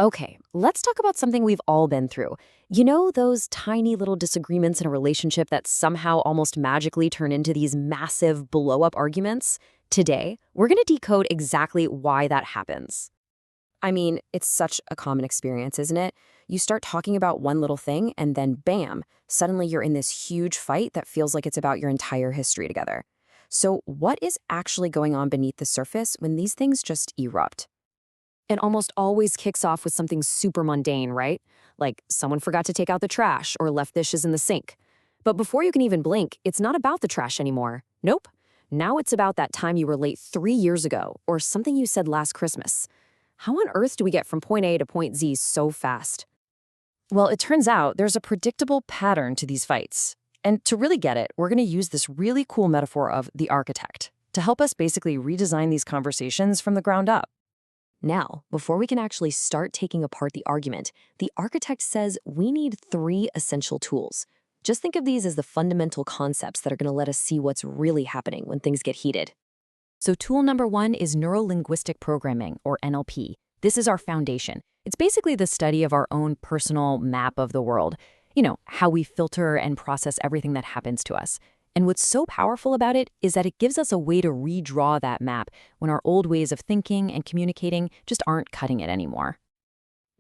Okay, let's talk about something we've all been through. You know, those tiny little disagreements in a relationship that somehow almost magically turn into these massive blow-up arguments? Today, we're going to decode exactly why that happens. I mean, it's such a common experience, isn't it? You start talking about one little thing, and then bam, suddenly you're in this huge fight that feels like it's about your entire history together. So, what is actually going on beneath the surface when these things just erupt? It almost always kicks off with something super mundane, right? Like someone forgot to take out the trash or left dishes in the sink. But before you can even blink, it's not about the trash anymore. Nope. Now it's about that time you were late 3 years ago or something you said last Christmas. How on earth do we get from point A to point Z so fast? Well, it turns out there's a predictable pattern to these fights. And to really get it, we're going to use this really cool metaphor of the architect to help us basically redesign these conversations from the ground up. Now, before we can actually start taking apart the argument, the architect says we need three essential tools. Just think of these as the fundamental concepts that are going to let us see what's really happening when things get heated. So tool number one is Neuro-Linguistic Programming, or NLP. This is our foundation. It's basically the study of our own personal map of the world. You know, how we filter and process everything that happens to us. And what's so powerful about it is that it gives us a way to redraw that map when our old ways of thinking and communicating just aren't cutting it anymore.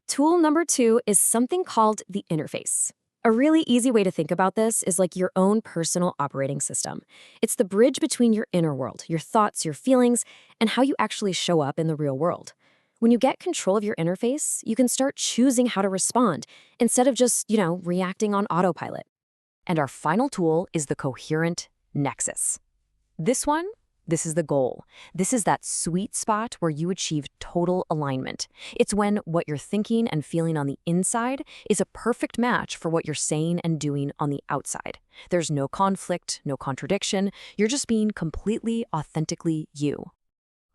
Tool number two is something called the interface. A really easy way to think about this is like your own personal operating system. It's the bridge between your inner world, your thoughts, your feelings, and how you actually show up in the real world. When you get control of your interface, you can start choosing how to respond instead of just, reacting on autopilot. And our final tool is the coherent nexus. This is the goal. This is that sweet spot where you achieve total alignment. It's when what you're thinking and feeling on the inside is a perfect match for what you're saying and doing on the outside. There's no conflict, no contradiction. You're just being completely, authentically you.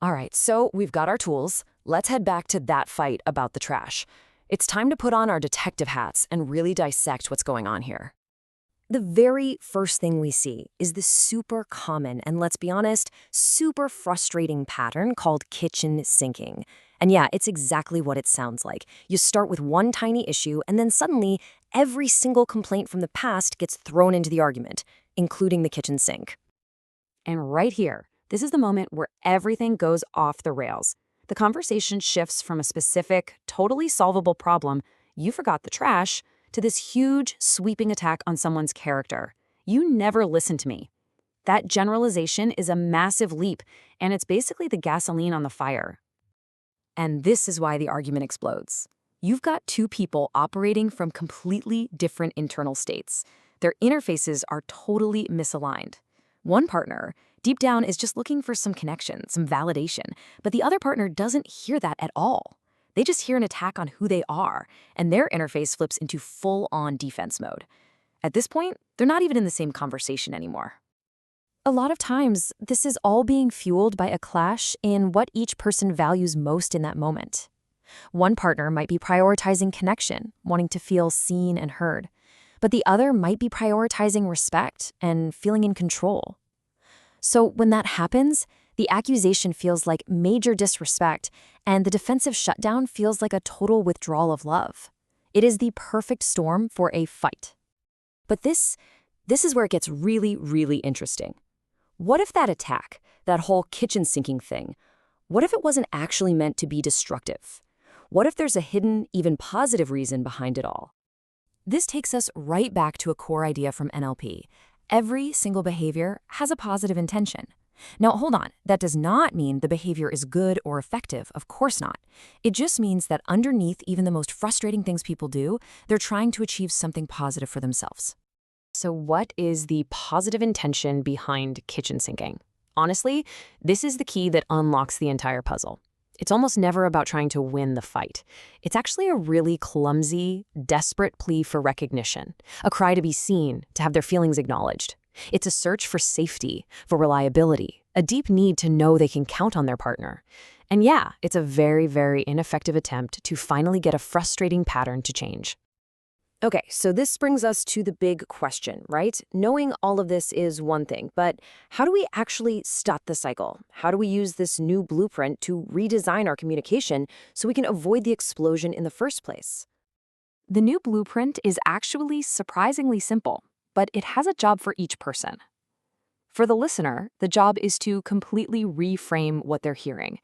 All right, so we've got our tools. Let's head back to that fight about the trash. It's time to put on our detective hats and really dissect what's going on here. The very first thing we see is this super common and, let's be honest, super frustrating pattern called kitchen sinking. And yeah, it's exactly what it sounds like. You start with one tiny issue, and then suddenly every single complaint from the past gets thrown into the argument, including the kitchen sink. And right here, this is the moment where everything goes off the rails. The conversation shifts from a specific, totally solvable problem, you forgot the trash, to this huge, sweeping attack on someone's character. You never listen to me. That generalization is a massive leap, and it's basically the gasoline on the fire. And this is why the argument explodes. You've got two people operating from completely different internal states. Their interfaces are totally misaligned. One partner, deep down, is just looking for some connection, some validation, but the other partner doesn't hear that at all. They just hear an attack on who they are, and their interface flips into full-on defense mode. At this point, they're not even in the same conversation anymore. A lot of times, this is all being fueled by a clash in what each person values most in that moment. One partner might be prioritizing connection, wanting to feel seen and heard, but the other might be prioritizing respect and feeling in control. So when that happens, the accusation feels like major disrespect, and the defensive shutdown feels like a total withdrawal of love. It is the perfect storm for a fight. But this is where it gets really, really interesting. What if that attack, that whole kitchen sinking thing, what if it wasn't actually meant to be destructive? What if there's a hidden, even positive reason behind it all? This takes us right back to a core idea from NLP. Every single behavior has a positive intention. Now, hold on, that does not mean the behavior is good or effective, of course not. It just means that underneath even the most frustrating things people do, they're trying to achieve something positive for themselves. So what is the positive intention behind kitchen sinking? Honestly, this is the key that unlocks the entire puzzle. It's almost never about trying to win the fight. It's actually a really clumsy, desperate plea for recognition, a cry to be seen, to have their feelings acknowledged. It's a search for safety, for reliability, a deep need to know they can count on their partner. And yeah, it's a very, very ineffective attempt to finally get a frustrating pattern to change. Okay, so this brings us to the big question, right? Knowing all of this is one thing, but how do we actually stop the cycle? How do we use this new blueprint to redesign our communication so we can avoid the explosion in the first place? The new blueprint is actually surprisingly simple, but it has a job for each person. For the listener, the job is to completely reframe what they're hearing.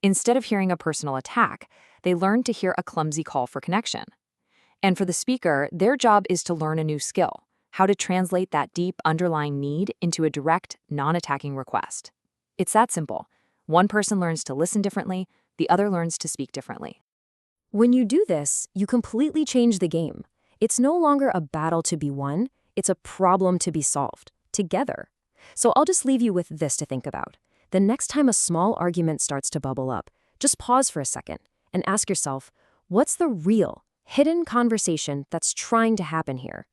Instead of hearing a personal attack, they learn to hear a clumsy call for connection. And for the speaker, their job is to learn a new skill, how to translate that deep underlying need into a direct, non-attacking request. It's that simple. One person learns to listen differently, the other learns to speak differently. When you do this, you completely change the game. It's no longer a battle to be won, it's a problem to be solved, together. So I'll just leave you with this to think about. The next time a small argument starts to bubble up, just pause for a second and ask yourself, what's the real, hidden conversation that's trying to happen here?